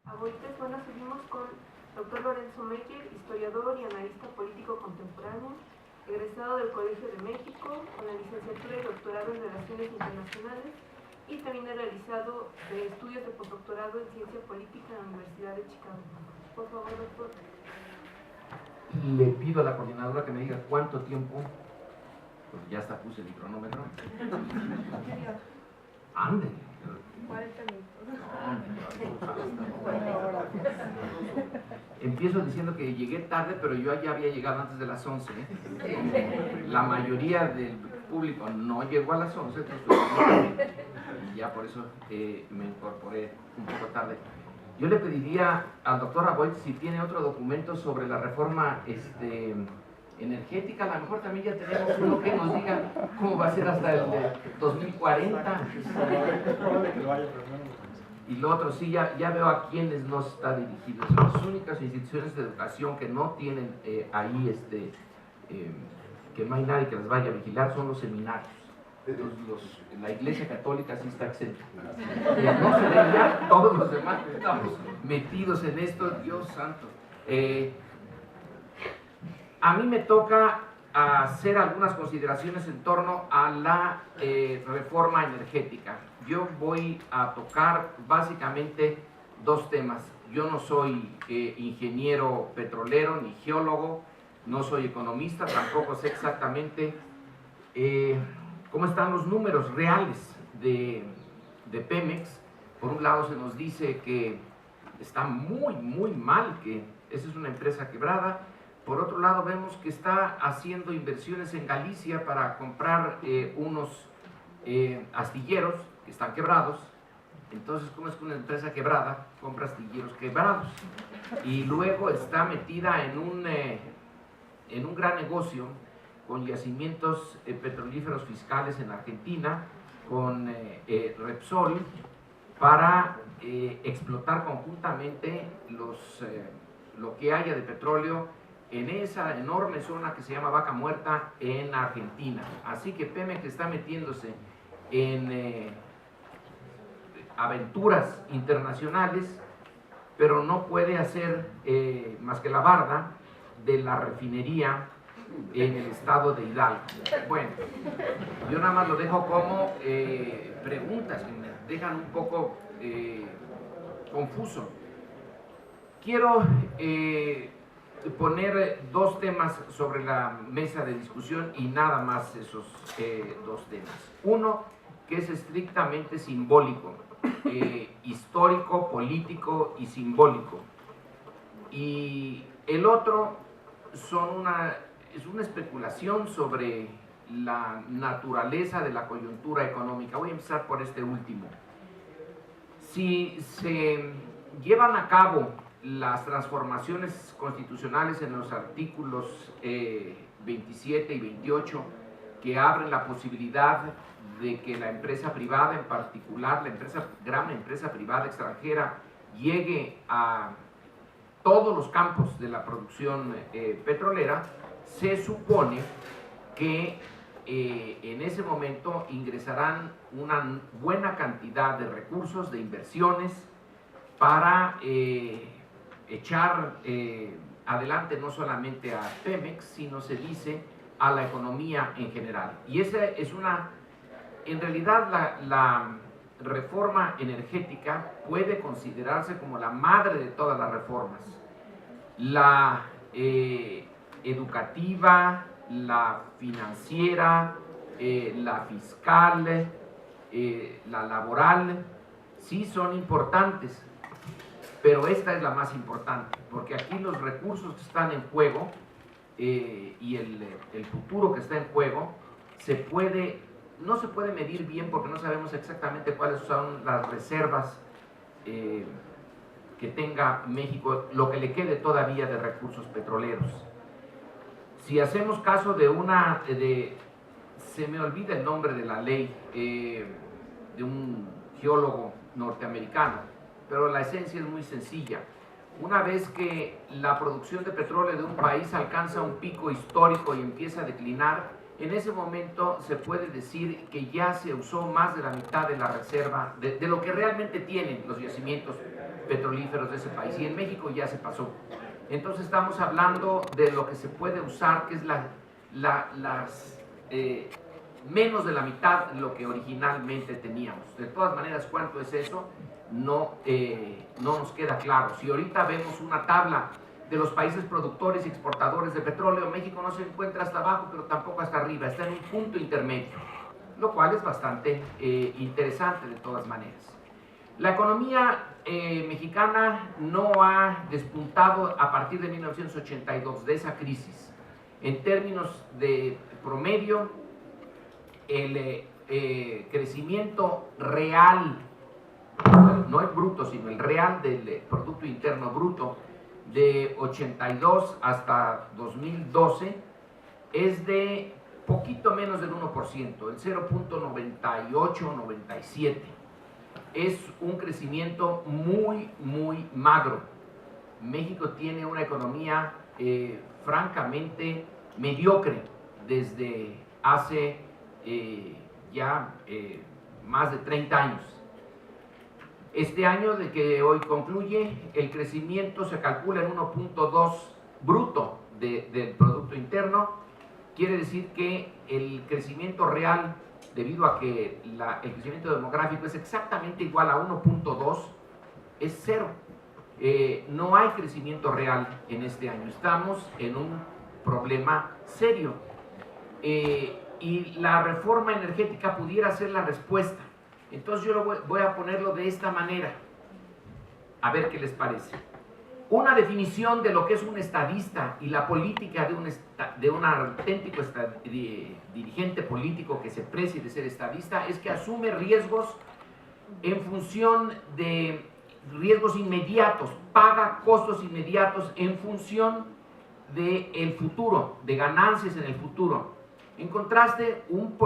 Ahorita, bueno, seguimos con Dr. Lorenzo Meyer, historiador y analista político contemporáneo, egresado del Colegio de México, con la licenciatura y doctorado en Relaciones Internacionales, y también ha realizado estudios de postdoctorado en Ciencia Política en la Universidad de Chicago. Por favor, doctor. Le pido a la coordinadora que me diga cuánto tiempo, pues ya hasta puse el cronómetro. Ande. 40 minutos. Empiezo diciendo que llegué tarde, pero yo ya había llegado antes de las 11. La mayoría del público no llegó a las 11, entonces, y ya por eso me incorporé un poco tarde. Yo le pediría al doctor Aboit si tiene otro documento sobre la reforma energética. A lo mejor también ya tenemos uno que nos diga cómo va a ser hasta el 2040. Y lo otro, sí, ya veo a quienes no está dirigido. Son las únicas instituciones de educación que no tienen ahí, que no hay nadie que las vaya a vigilar, son los seminarios. Entonces, la Iglesia Católica sí está exenta. No se ve ya, todos los demás estamos metidos en esto, Dios santo. A mí me toca hacer algunas consideraciones en torno a la reforma energética. Yo voy a tocar básicamente dos temas. Yo no soy ingeniero petrolero ni geólogo, no soy economista, tampoco sé exactamente cómo están los números reales de Pemex. Por un lado se nos dice que está muy mal, que esa es una empresa quebrada. Por otro lado vemos que está haciendo inversiones en Galicia para comprar unos astilleros que están quebrados. Entonces, ¿cómo es que una empresa quebrada compra astilleros quebrados? Y luego está metida en un gran negocio con yacimientos petrolíferos fiscales en Argentina, con Repsol, para explotar conjuntamente lo que haya de petróleo en esa enorme zona que se llama Vaca Muerta en Argentina. Así que Pemex está metiéndose en aventuras internacionales, pero no puede hacer más que la barda de la refinería en el estado de Hidalgo. Bueno, yo nada más lo dejo como preguntas que me dejan un poco confuso. Quiero poner dos temas sobre la mesa de discusión y nada más esos dos temas. Uno, que es estrictamente simbólico, histórico, político y simbólico. Y el otro es una especulación sobre la naturaleza de la coyuntura económica. Voy a empezar por este último. Si se llevan a cabo las transformaciones constitucionales en los artículos 27 y 28 que abren la posibilidad de que la empresa privada, en particular la gran empresa privada extranjera, llegue a todos los campos de la producción petrolera, se supone que en ese momento ingresarán una buena cantidad de recursos, de inversiones, para echar adelante no solamente a Pemex, sino se dice a la economía en general. Y esa es en realidad la reforma energética puede considerarse como la madre de todas las reformas. La educativa, la financiera, la fiscal, la laboral, sí son importantes, pero esta es la más importante, porque aquí los recursos que están en juego y el futuro que está en juego no se puede medir bien porque no sabemos exactamente cuáles son las reservas que tenga México, lo que le quede todavía de recursos petroleros. Si hacemos caso se me olvida el nombre de la ley, de un geólogo norteamericano, pero la esencia es muy sencilla. Una vez que la producción de petróleo de un país alcanza un pico histórico y empieza a declinar, en ese momento se puede decir que ya se usó más de la mitad de la reserva, de lo que realmente tienen los yacimientos petrolíferos de ese país, y en México ya se pasó. Entonces estamos hablando de lo que se puede usar, que es menos de la mitad de lo que originalmente teníamos. De todas maneras, ¿cuánto es eso? No nos queda claro. Si ahorita vemos una tabla de los países productores y exportadores de petróleo, México no se encuentra hasta abajo, pero tampoco hasta arriba, está en un punto intermedio, lo cual es bastante interesante de todas maneras. La economía mexicana no ha despuntado a partir de 1982, de esa crisis. En términos de promedio, el crecimiento real, no el bruto, sino el real del Producto Interno Bruto, de 82 hasta 2012, es de poquito menos del 1%, el 0.98-97. Es un crecimiento muy, muy magro. México tiene una economía francamente mediocre desde hace más de 30 años. Este año de que hoy concluye, el crecimiento se calcula en 1.2 bruto del Producto Interno. Quiere decir que el crecimiento real, debido a que el crecimiento demográfico es exactamente igual a 1.2, es cero. No hay crecimiento real en este año. Estamos en un problema serio. Y la reforma energética pudiera ser la respuesta. Entonces yo voy a ponerlo de esta manera, a ver qué les parece. Una definición de lo que es un estadista y la política de un auténtico dirigente político que se precie de ser estadista es que asume riesgos en función de riesgos inmediatos, paga costos inmediatos en función del futuro, de ganancias en el futuro. En contraste, un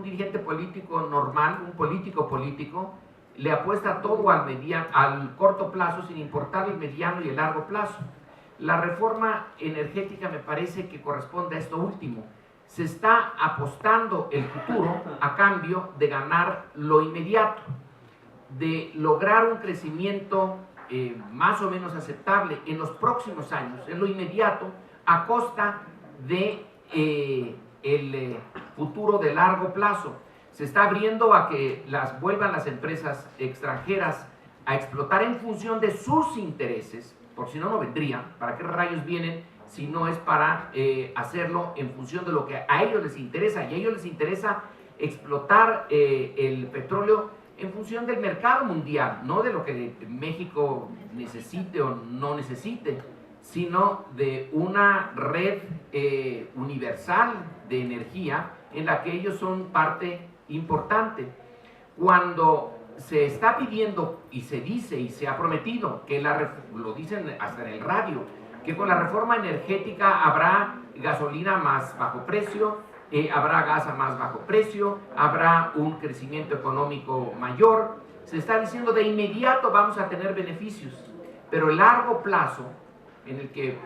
dirigente político normal, un político, le apuesta todo al corto plazo sin importar el mediano y el largo plazo. La reforma energética me parece que corresponde a esto último. Se está apostando el futuro a cambio de ganar lo inmediato, de lograr un crecimiento más o menos aceptable en los próximos años, en lo inmediato, a costa de el futuro de largo plazo. Se está abriendo a que vuelvan las empresas extranjeras a explotar en función de sus intereses, por si no, no vendrían. ¿Para qué rayos vienen si no es para hacerlo en función de lo que a ellos les interesa? Y a ellos les interesa explotar el petróleo en función del mercado mundial, no de lo que México necesite o no necesite, sino de una red universal de energía en la que ellos son parte importante. Cuando se está pidiendo y se dice y se ha prometido, que lo dicen hasta en el radio, que con la reforma energética habrá gasolina más bajo precio, habrá gas a más bajo precio, habrá un crecimiento económico mayor, se está diciendo de inmediato vamos a tener beneficios, pero el largo plazo, en el que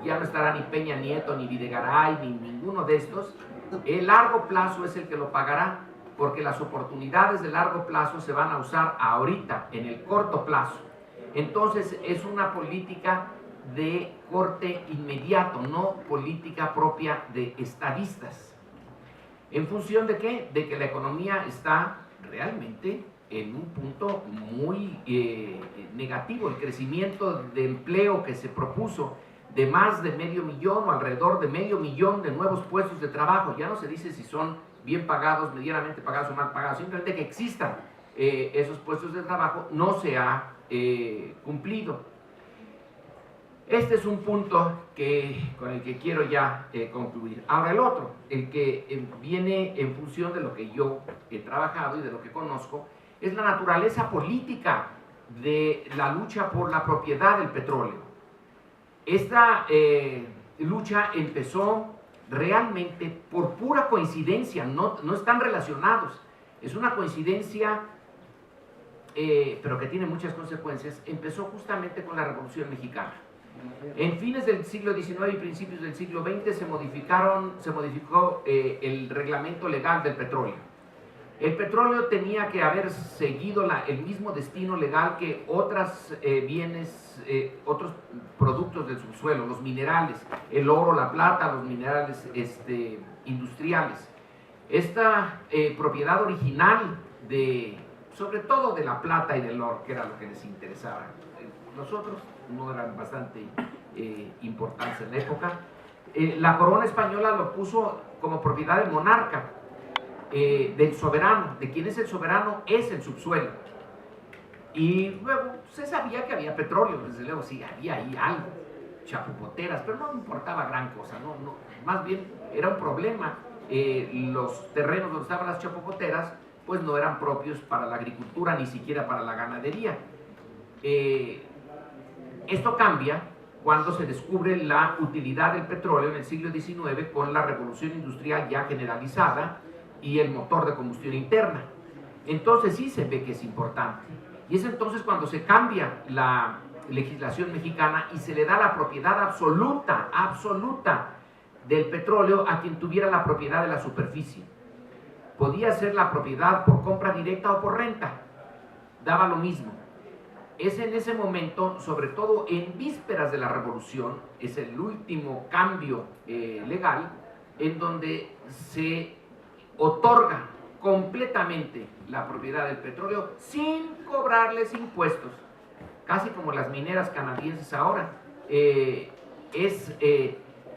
ya no estará ni Peña Nieto, ni Videgaray, ni ninguno de estos, el largo plazo es el que lo pagará, porque las oportunidades de largo plazo se van a usar ahorita, en el corto plazo. Entonces es una política de corte inmediato, no política propia de estadistas. ¿En función de qué? De que la economía está realmente en un punto muy negativo. El crecimiento de empleo que se propuso de más de 500,000 o alrededor de 500,000 de nuevos puestos de trabajo, ya no se dice si son bien pagados, medianamente pagados o mal pagados, simplemente que existan esos puestos de trabajo, no se ha cumplido. Este es un punto con el que quiero ya concluir. Ahora el otro, el que viene en función de lo que yo he trabajado y de lo que conozco, es la naturaleza política de la lucha por la propiedad del petróleo. Esta lucha empezó realmente por pura coincidencia, no están relacionados. Es una coincidencia, pero que tiene muchas consecuencias. Empezó justamente con la Revolución Mexicana. En fines del siglo XIX y principios del siglo XX se modificó el reglamento legal del petróleo. El petróleo tenía que haber seguido el mismo destino legal que otros bienes, otros productos del subsuelo, los minerales, el oro, la plata, los minerales industriales. Esta propiedad original sobre todo de la plata y del oro, que era lo que les interesaba. Los otros no eran bastante importantes en la época. La corona española lo puso como propiedad del monarca, del soberano. De quien es el soberano es el subsuelo. Y luego se sabía que había petróleo, desde luego sí, había ahí algo, chapopoteras, pero no importaba gran cosa, más bien era un problema. Los terrenos donde estaban las chapopoteras pues no eran propios para la agricultura, ni siquiera para la ganadería. Esto cambia cuando se descubre la utilidad del petróleo en el siglo XIX con la revolución industrial ya generalizada y el motor de combustión interna. Entonces sí se ve que es importante. Y es entonces cuando se cambia la legislación mexicana y se le da la propiedad absoluta del petróleo a quien tuviera la propiedad de la superficie. Podía ser la propiedad por compra directa o por renta, daba lo mismo. Es en ese momento, sobre todo en vísperas de la revolución, es el último cambio legal en donde se otorga completamente la propiedad del petróleo sin cobrarles impuestos, casi como las mineras canadienses ahora. Es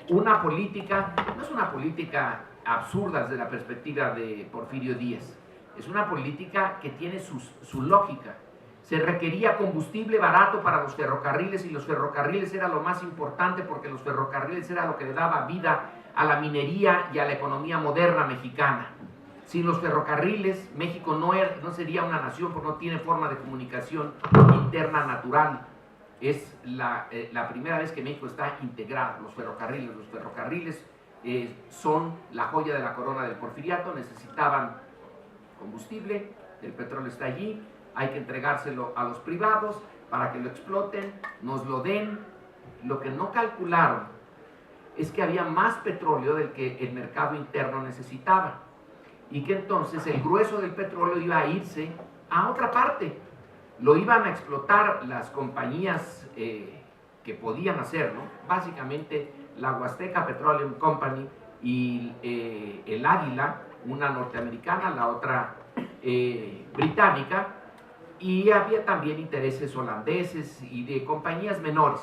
una política, no es una política absurda desde la perspectiva de Porfirio Díaz, es una política que tiene su lógica. Se requería combustible barato para los ferrocarriles y los ferrocarriles era lo más importante porque los ferrocarriles era lo que le daba vida a la minería y a la economía moderna mexicana. Sin los ferrocarriles, México no sería una nación porque no tiene forma de comunicación interna natural. Es la primera vez que México está integrado, los ferrocarriles. Los ferrocarriles son la joya de la corona del porfiriato, necesitaban combustible, el petróleo está allí, hay que entregárselo a los privados para que lo exploten, nos lo den. Lo que no calcularon es que había más petróleo del que el mercado interno necesitaba y que entonces el grueso del petróleo iba a irse a otra parte. Lo iban a explotar las compañías que podían hacerlo, básicamente la Huasteca Petroleum Company y el Águila, una norteamericana, la otra británica, y había también intereses holandeses y de compañías menores,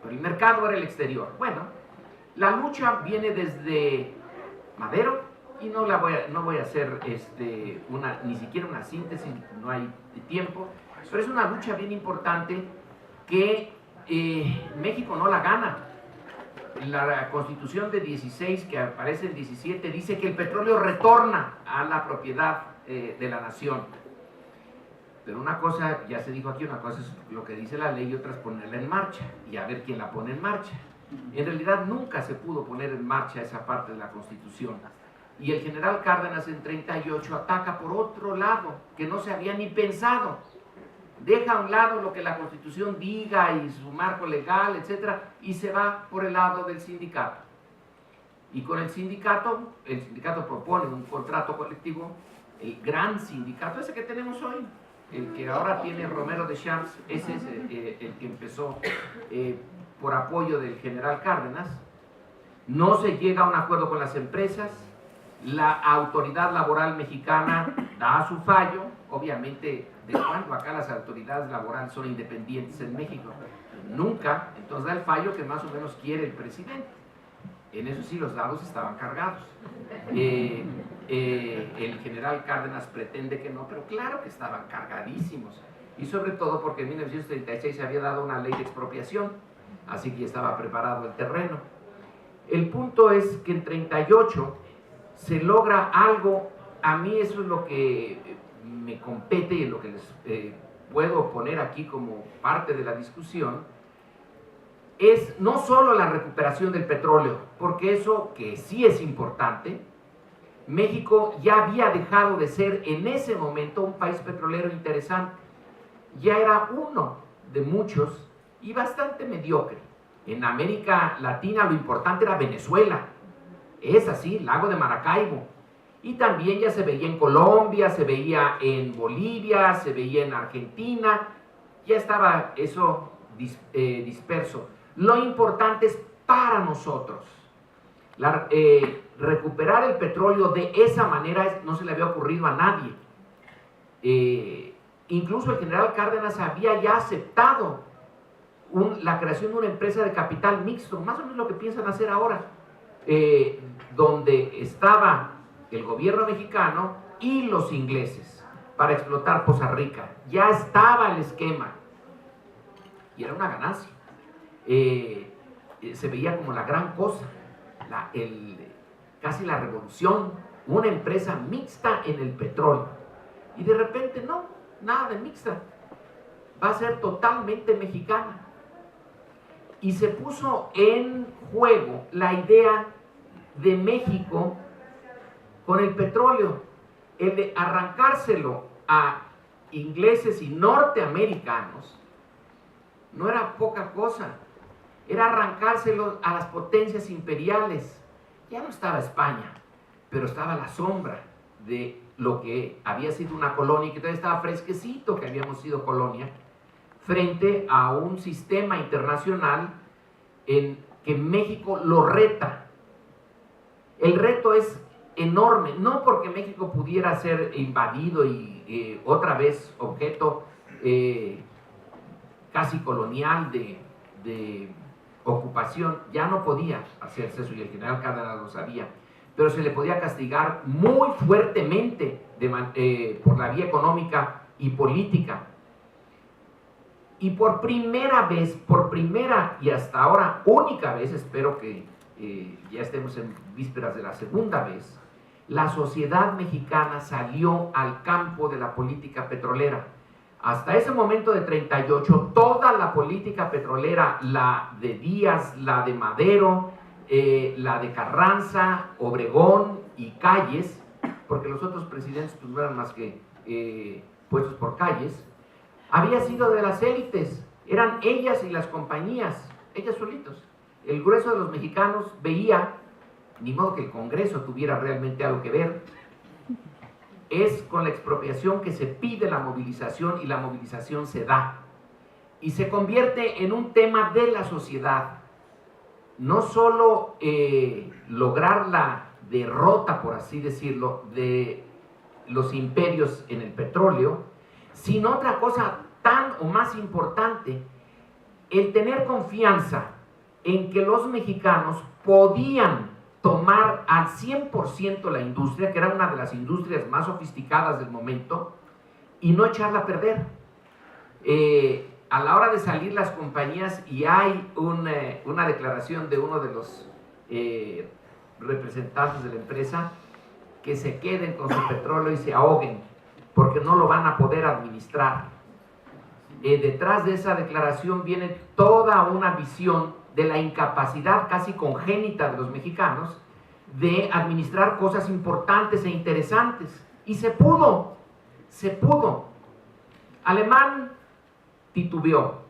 pero el mercado era el exterior. Bueno, la lucha viene desde Madero, y no voy a hacer ni siquiera una síntesis, no hay tiempo, pero es una lucha bien importante que México no la gana. La Constitución de 16, que aparece en 17, dice que el petróleo retorna a la propiedad de la nación. Pero una cosa, ya se dijo aquí, una cosa es lo que dice la ley y otra es ponerla en marcha y a ver quién la pone en marcha. En realidad nunca se pudo poner en marcha esa parte de la Constitución. Y el general Cárdenas en 38 ataca por otro lado, que no se había ni pensado. Deja a un lado lo que la Constitución diga y su marco legal, etc., y se va por el lado del sindicato. Y con el sindicato propone un contrato colectivo, el gran sindicato, ese que tenemos hoy, el que ahora tiene Romero de Champs, ese es el que empezó por apoyo del general Cárdenas. No se llega a un acuerdo con las empresas, la autoridad laboral mexicana da su fallo, obviamente de cuando acá las autoridades laborales son independientes en México, nunca, entonces da el fallo que más o menos quiere el presidente. En eso sí los dados estaban cargados. El general Cárdenas pretende que no, pero claro que estaban cargadísimos. Y sobre todo porque en 1936 se había dado una ley de expropiación, así que estaba preparado el terreno. El punto es que en 38 se logra algo, a mí eso es lo que me compete y lo que les puedo poner aquí como parte de la discusión, es no solo la recuperación del petróleo, porque eso que sí es importante, México ya había dejado de ser en ese momento un país petrolero interesante, ya era uno de muchos y bastante mediocre. En América Latina lo importante era Venezuela, es así, Lago de Maracaibo, Y también ya se veía en Colombia, se veía en Bolivia, se veía en Argentina, ya estaba eso disperso. Lo importante es para nosotros. Recuperar el petróleo de esa manera no se le había ocurrido a nadie. Incluso el general Cárdenas había ya aceptado la creación de una empresa de capital mixto, más o menos lo que piensan hacer ahora, donde estaba el gobierno mexicano y los ingleses para explotar Poza Rica. Ya estaba el esquema y era una ganancia. Se veía como la gran cosa, casi la revolución, una empresa mixta en el petróleo. Y de repente no, nada de mixta, va a ser totalmente mexicana. Y se puso en juego la idea de México con el petróleo, el de arrancárselo a ingleses y norteamericanos, no era poca cosa, era arrancárselo a las potencias imperiales. Ya no estaba España, pero estaba la sombra de lo que había sido una colonia, que todavía estaba fresquecito que habíamos sido colonia, frente a un sistema internacional en que México lo reta. El reto es enorme, no porque México pudiera ser invadido y otra vez objeto casi colonial de ocupación, ya no podía hacerse eso y el general Cárdenas lo sabía, pero se le podía castigar muy fuertemente por la vía económica y política. Y por primera y hasta ahora única vez, espero que ya estemos en vísperas de la segunda vez, la sociedad mexicana salió al campo de la política petrolera. Hasta ese momento de 38, toda la política petrolera, la de Díaz, la de Madero, la de Carranza, Obregón y Calles, porque los otros presidentes pues, no eran más que puestos por Calles, había sido de las élites, eran ellas y las compañías, ellas solitos. El grueso de los mexicanos veía, ni modo que el Congreso tuviera realmente algo que ver. Es con la expropiación que se pide la movilización y la movilización se da. Y se convierte en un tema de la sociedad. No solo lograr la derrota, por así decirlo, de los imperios en el petróleo, sino otra cosa tan o más importante, el tener confianza en que los mexicanos podían tomar al 100% la industria, que era una de las industrias más sofisticadas del momento, y no echarla a perder. A la hora de salir las compañías, y hay una declaración de uno de los representantes de la empresa, que se queden con su petróleo y se ahoguen, porque no lo van a poder administrar. Detrás de esa declaración viene toda una visión de la incapacidad casi congénita de los mexicanos de administrar cosas importantes e interesantes. Y se pudo. Alemán titubeó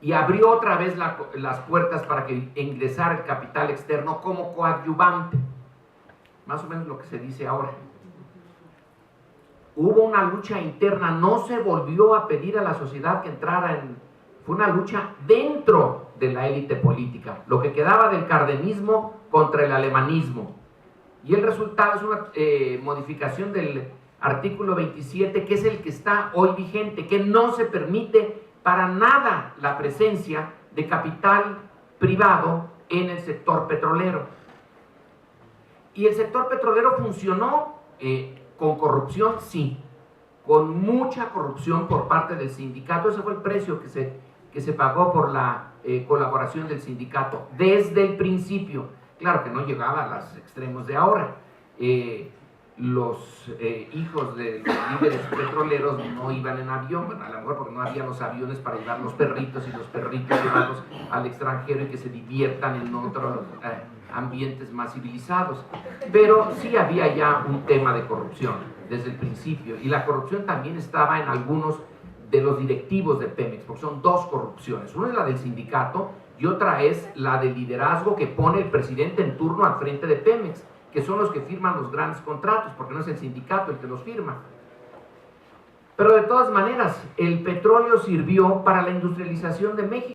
y abrió otra vez las puertas para que ingresara el capital externo como coadyuvante. Más o menos lo que se dice ahora. Hubo una lucha interna, no se volvió a pedir a la sociedad que entrara fue una lucha dentro de la élite política, lo que quedaba del cardenismo contra el alemanismo. Y el resultado es una modificación del artículo 27, que es el que está hoy vigente, que no se permite para nada la presencia de capital privado en el sector petrolero. Y el sector petrolero funcionó con corrupción, sí, con mucha corrupción por parte del sindicato. Ese fue el precio que se pagó por la colaboración del sindicato desde el principio. Claro que no llegaba a los extremos de ahora. Los hijos de los líderes petroleros no iban en avión, bueno, a lo mejor porque no había los aviones para llevar los perritos y los perritos llevarlos al extranjero y que se diviertan en otros ambientes más civilizados. Pero sí había ya un tema de corrupción desde el principio, y la corrupción también estaba en algunos de los directivos de Pemex, porque son dos corrupciones. Una es la del sindicato y otra es la del liderazgo que pone el presidente en turno al frente de Pemex. que son los que firman los grandes contratos, porque no es el sindicato el que los firma. Pero de todas maneras, el petróleo sirvió para la industrialización de México.